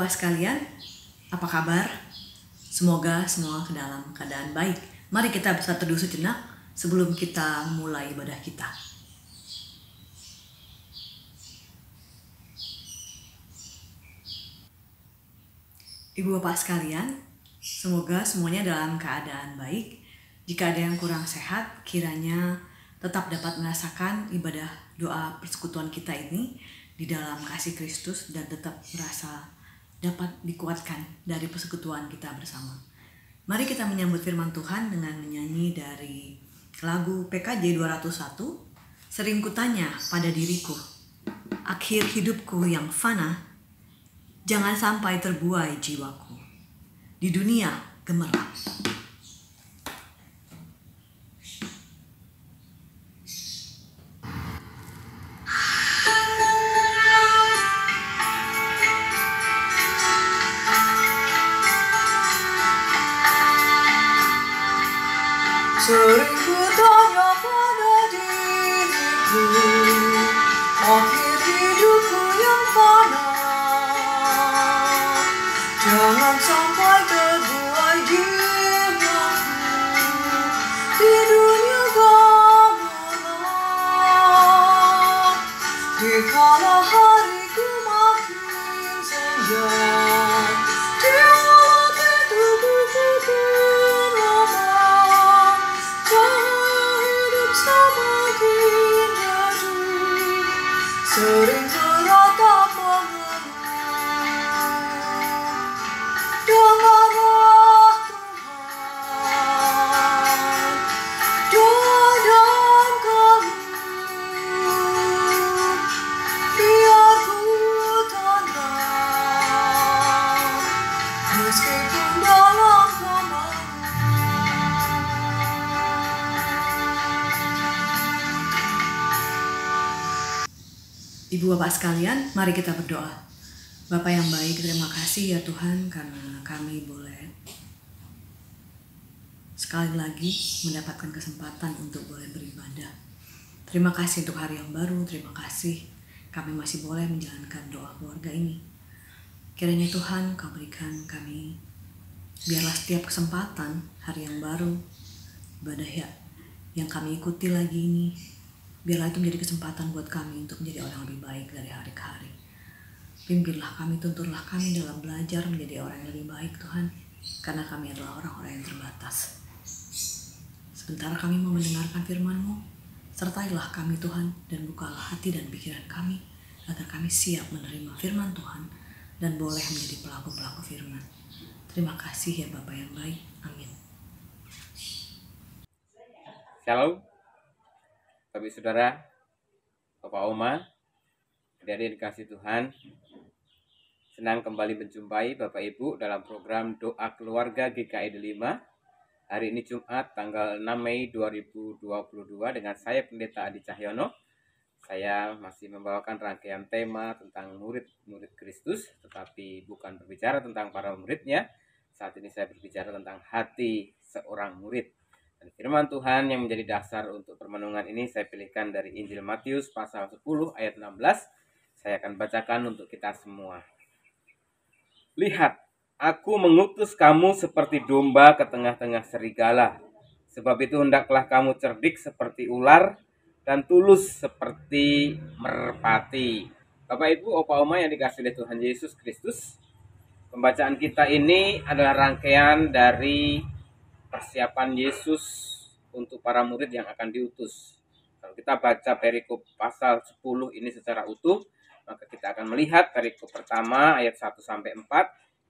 Bapak sekalian, apa kabar? Semoga semua ke dalam keadaan baik. Mari kita bisa teduh sejenak sebelum kita mulai ibadah kita. Ibu bapak sekalian, semoga semuanya dalam keadaan baik. Jika ada yang kurang sehat, kiranya tetap dapat merasakan ibadah doa persekutuan kita ini di dalam kasih Kristus dan tetap merasa dapat dikuatkan dari persekutuan kita bersama. Mari kita menyambut firman Tuhan dengan menyanyi dari lagu PKJ 201, Sering Kutanya Pada Diriku, akhir hidupku yang fana, jangan sampai terbuai jiwaku di dunia gemerlap. Sering kutanya pada diriku, akhir hidupku yang fana, jangan sampai terbuai jiwaku di dunia gemerlap. Dikala hariku makin senja, di alam hidupku purnama, cahaya hidup semakin redup, sering beratap mengeluh. Dengarlah Tuhan, doa dan keluh, biar ku tenang, meskipun dalam gemerlap. Ibu bapak sekalian, mari kita berdoa. Bapak yang baik, terima kasih ya Tuhan karena kami boleh sekali lagi mendapatkan kesempatan untuk boleh beribadah. Terima kasih untuk hari yang baru, terima kasih kami masih boleh menjalankan doa keluarga ini. Kiranya Tuhan Kau berikan kami, biarlah setiap kesempatan hari yang baru, ibadah yang kami ikuti lagi ini, biarlah itu menjadi kesempatan buat kami untuk menjadi orang lebih baik dari hari ke hari. Pimpinlah kami, tuntunlah kami dalam belajar menjadi orang yang lebih baik Tuhan, karena kami adalah orang-orang yang terbatas. Sementara kami mau mendengarkan firman-Mu, sertailah kami Tuhan, dan bukalah hati dan pikiran kami, agar kami siap menerima firman Tuhan, dan boleh menjadi pelaku-pelaku firman. Terima kasih ya Bapa yang baik. Amin. Shalom, Bapak Saudara, Bapak Oma, adik-adik dikasih Tuhan. Senang kembali menjumpai Bapak Ibu dalam program Doa Keluarga GKI 5. Hari ini Jumat tanggal 6 Mei 2022 dengan saya Pendeta Adi Cahyono. Saya masih membawakan rangkaian tema tentang murid-murid Kristus, tetapi bukan berbicara tentang para muridnya. Saat ini saya berbicara tentang hati seorang murid. Dan firman Tuhan yang menjadi dasar untuk permenungan ini saya pilihkan dari Injil Matius pasal 10 ayat 16. Saya akan bacakan untuk kita semua. Lihat, aku mengutus kamu seperti domba ke tengah-tengah serigala. Sebab itu hendaklah kamu cerdik seperti ular dan tulus seperti merpati. Bapak Ibu, Opa Oma yang dikasihi oleh Tuhan Yesus Kristus, pembacaan kita ini adalah rangkaian dari persiapan Yesus untuk para murid yang akan diutus. Kalau kita baca perikop pasal 10 ini secara utuh, maka kita akan melihat perikop pertama ayat 1-4,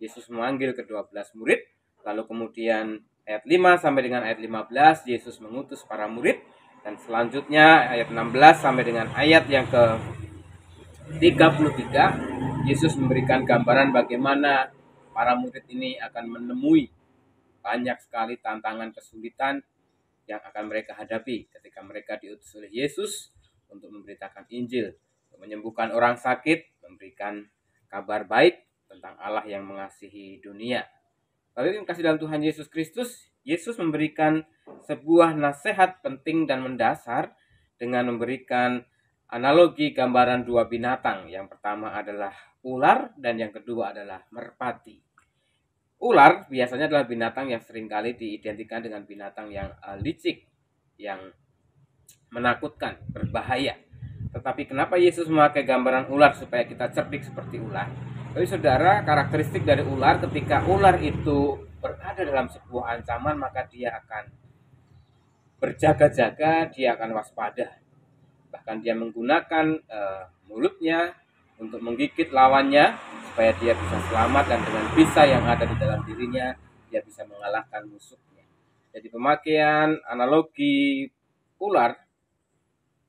Yesus memanggil ke-12 murid. Lalu kemudian ayat 5 sampai dengan ayat 15, Yesus mengutus para murid. Dan selanjutnya ayat 16 sampai dengan ayat yang ke-33, Yesus memberikan gambaran bagaimana para murid ini akan menemui banyak sekali tantangan kesulitan yang akan mereka hadapi ketika mereka diutus oleh Yesus untuk memberitakan Injil, untuk menyembuhkan orang sakit, memberikan kabar baik tentang Allah yang mengasihi dunia. Lalu yang kasih dalam Tuhan Yesus Kristus, Yesus memberikan sebuah nasihat penting dan mendasar dengan memberikan analogi gambaran dua binatang. Yang pertama adalah ular, dan yang kedua adalah merpati. Ular biasanya adalah binatang yang seringkali diidentikan dengan binatang yang licik, yang menakutkan, berbahaya. Tetapi kenapa Yesus memakai gambaran ular supaya kita cerdik seperti ular? Tapi saudara, karakteristik dari ular, ketika ular itu berada dalam sebuah ancaman, maka dia akan berjaga-jaga, dia akan waspada. Bahkan dia menggunakan mulutnya untuk menggigit lawannya supaya dia bisa selamat, dan dengan bisa yang ada di dalam dirinya dia bisa mengalahkan musuhnya. Jadi pemakaian analogi ular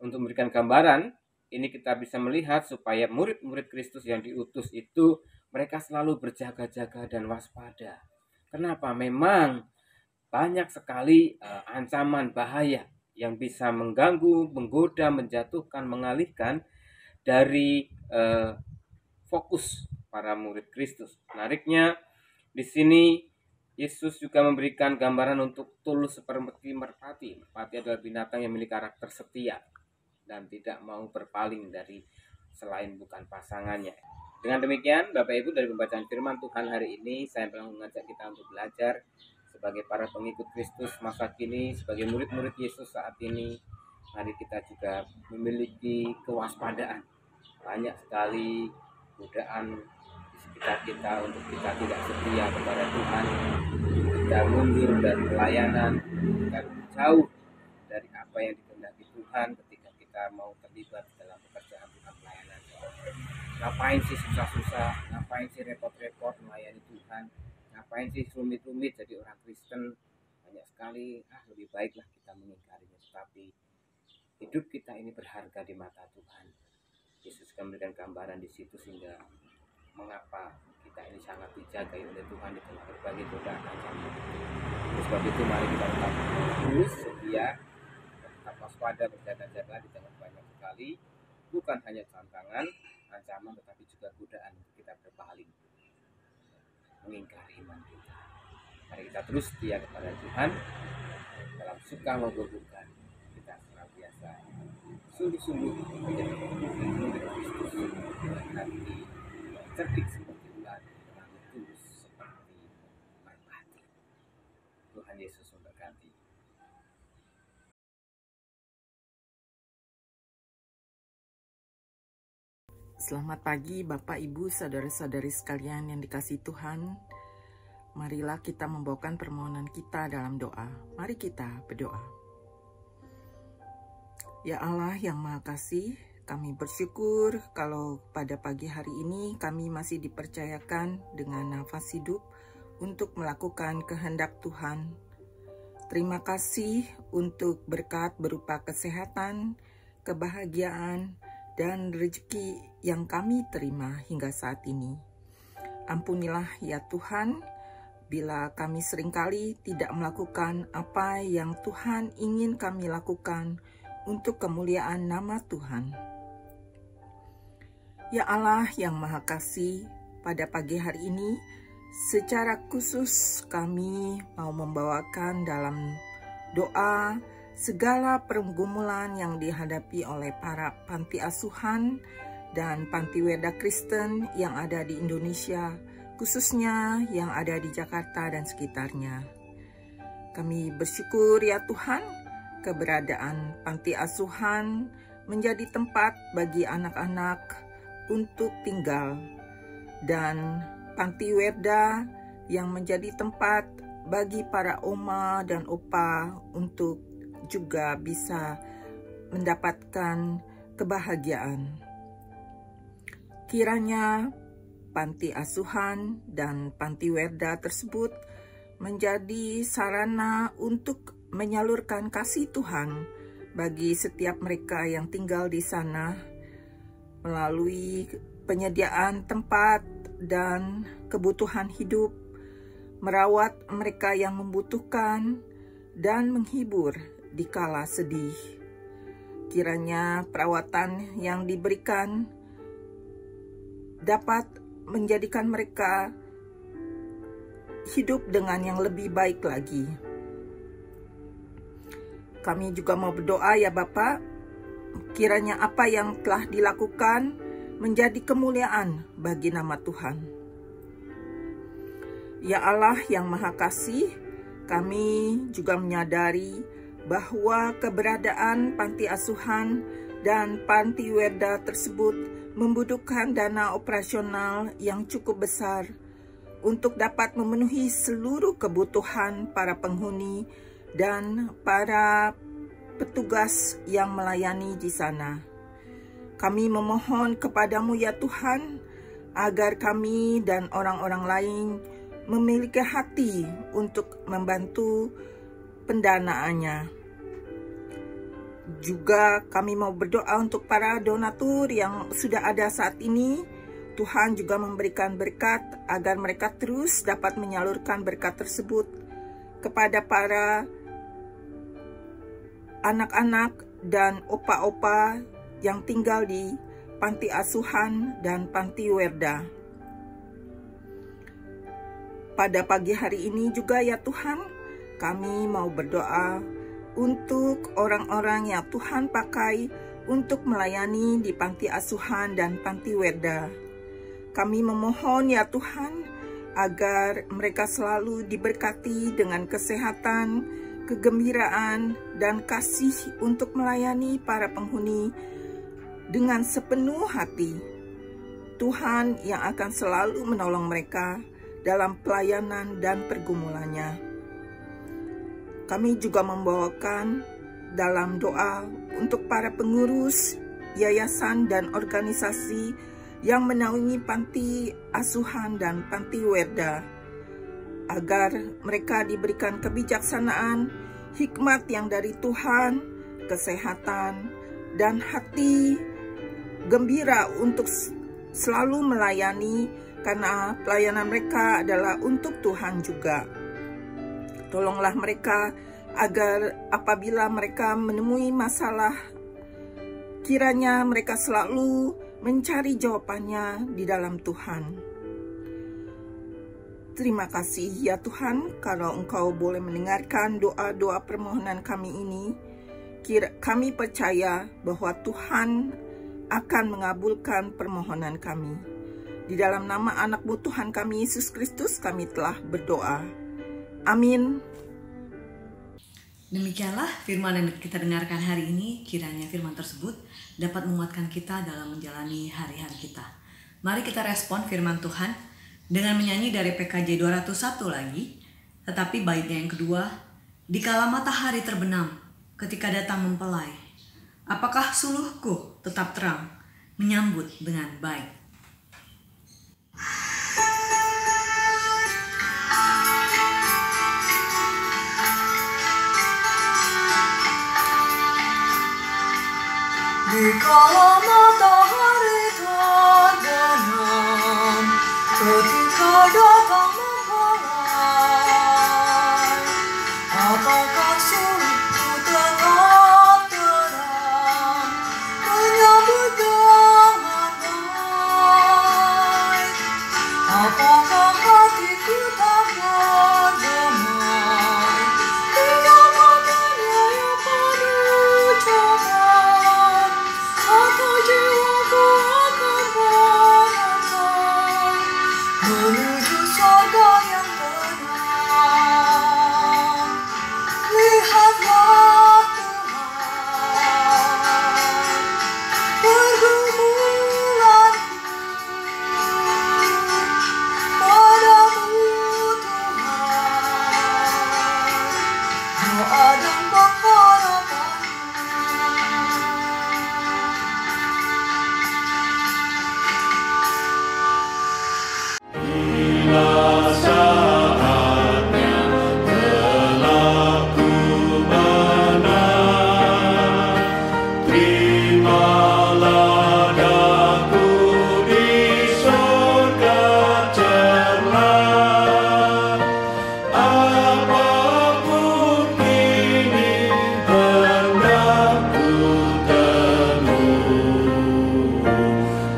untuk memberikan gambaran ini, kita bisa melihat supaya murid-murid Kristus yang diutus itu mereka selalu berjaga-jaga dan waspada. Kenapa? Memang banyak sekali ancaman bahaya yang bisa mengganggu, menggoda, menjatuhkan, mengalihkan dari fokus para murid Kristus. Menariknya di sini Yesus juga memberikan gambaran untuk tulus seperti merpati. Merpati adalah binatang yang memiliki karakter setia dan tidak mau berpaling dari selain bukan pasangannya. Dengan demikian, Bapak Ibu, dari pembacaan firman Tuhan hari ini, saya ingin mengajak kita untuk belajar sebagai para pengikut Kristus masa kini, sebagai murid-murid Yesus saat ini. Mari kita juga memiliki kewaspadaan. Banyak sekali godaan di sekitar kita untuk kita tidak setia kepada Tuhan, kita mundur dari pelayanan, kita jauh dari apa yang dikehendaki Tuhan ketika kita mau terlibat dalam pekerjaan Tuhan, pelayanan. Ngapain sih susah-susah, ngapain sih repot-repot melayani Tuhan, ngapain sih rumit-rumit jadi orang Kristen. Banyak sekali, lebih baiklah kita mengingkarinya. Tetapi hidup kita ini berharga di mata Tuhan. Yesus akan memberikan gambaran di situ, sehingga mengapa kita ini sangat dijagai oleh Tuhan di tengah berbagai godaan ancaman. Sebab itu mari kita tetap tulus, setia, tetap waspada, berjaga-jaga di tengah banyak sekali, bukan hanya tantangan, ancaman, tetapi juga godaan untuk kita berpaling, mengingkari iman kita. Mari kita terus setia kepada Tuhan dalam suka maupun duka. Kita senantiasa sungguh-sungguh menjadi murid Kristus dengan hati cerdik seperti ular, dengan tulus seperti merpati. Tuhan Yesus memberkati. Selamat pagi Bapak, Ibu, saudara-saudari sekalian yang dikasihi Tuhan. Marilah kita membawakan permohonan kita dalam doa. Mari kita berdoa. Ya Allah yang Maha Kasih, kami bersyukur kalau pada pagi hari ini kami masih dipercayakan dengan nafas hidup untuk melakukan kehendak Tuhan. Terima kasih untuk berkat berupa kesehatan, kebahagiaan, dan rezeki yang kami terima hingga saat ini. Ampunilah ya Tuhan, bila kami seringkali tidak melakukan apa yang Tuhan ingin kami lakukan untuk kemuliaan nama Tuhan. Ya Allah yang Maha Kasih, pada pagi hari ini secara khusus kami mau membawakan dalam doa segala pergumulan yang dihadapi oleh para panti asuhan dan panti werda Kristen yang ada di Indonesia, khususnya yang ada di Jakarta dan sekitarnya. Kami bersyukur ya Tuhan, keberadaan panti asuhan menjadi tempat bagi anak-anak untuk tinggal, dan panti werda yang menjadi tempat bagi para oma dan opa untuk juga bisa mendapatkan kebahagiaan. Kiranya panti asuhan dan panti werda tersebut menjadi sarana untuk menyalurkan kasih Tuhan bagi setiap mereka yang tinggal di sana melalui penyediaan tempat dan kebutuhan hidup, merawat mereka yang membutuhkan, dan menghibur di kala sedih. Kiranya perawatan yang diberikan dapat menjadikan mereka hidup dengan yang lebih baik lagi. Kami juga mau berdoa ya Bapak, kiranya apa yang telah dilakukan menjadi kemuliaan bagi nama Tuhan. Ya Allah yang Maha Kasih, kami juga menyadari bahwa keberadaan panti asuhan dan panti werda tersebut membutuhkan dana operasional yang cukup besar untuk dapat memenuhi seluruh kebutuhan para penghuni dan para petugas yang melayani di sana. Kami memohon kepadamu ya Tuhan, agar kami dan orang-orang lain memiliki hati untuk membantu pendanaannya. Juga kami mau berdoa untuk para donatur yang sudah ada saat ini. Tuhan juga memberikan berkat agar mereka terus dapat menyalurkan berkat tersebut kepada para anak-anak dan opa-opa yang tinggal di panti asuhan dan panti werda. Pada pagi hari ini juga ya Tuhan, kami mau berdoa untuk orang-orang yang Tuhan pakai untuk melayani di panti asuhan dan panti werda. Kami memohon ya Tuhan, agar mereka selalu diberkati dengan kesehatan, kegembiraan, dan kasih untuk melayani para penghuni dengan sepenuh hati. Tuhan yang akan selalu menolong mereka dalam pelayanan dan pergumulannya. Kami juga membawakan dalam doa untuk para pengurus, yayasan, dan organisasi yang menaungi panti asuhan dan panti werda, agar mereka diberikan kebijaksanaan, hikmat yang dari Tuhan, kesehatan, dan hati gembira untuk selalu melayani, karena pelayanan mereka adalah untuk Tuhan juga. Tolonglah mereka agar apabila mereka menemui masalah, kiranya mereka selalu mencari jawabannya di dalam Tuhan. Terima kasih ya Tuhan, kalau Engkau boleh mendengarkan doa-doa permohonan kami ini. Kami percaya bahwa Tuhan akan mengabulkan permohonan kami. Di dalam nama anak-Mu Tuhan kami Yesus Kristus kami telah berdoa. Amin. Demikianlah firman yang kita dengarkan hari ini. Kiranya firman tersebut dapat menguatkan kita dalam menjalani hari-hari kita. Mari kita respon firman Tuhan dengan menyanyi dari PKJ 201 lagi. Tetapi baitnya yang kedua, dikala matahari terbenam, ketika datang mempelai, apakah suluhku tetap terang, menyambut dengan baik. Dikala matahari terbenam, ketika datang mempelai, apakah sulitku tetap terang, menyambut dengan baik? Apakah hatiku tak berdamai, dinyatakannya yang penuh cobaan, atau jiwaku akan berangkat menuju surga yang tenang? Lihatlah Tuhan, pergumulanku padamu Tuhan, doa dan pengharapanku.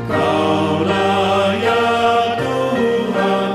Kaulah ya Tuhan,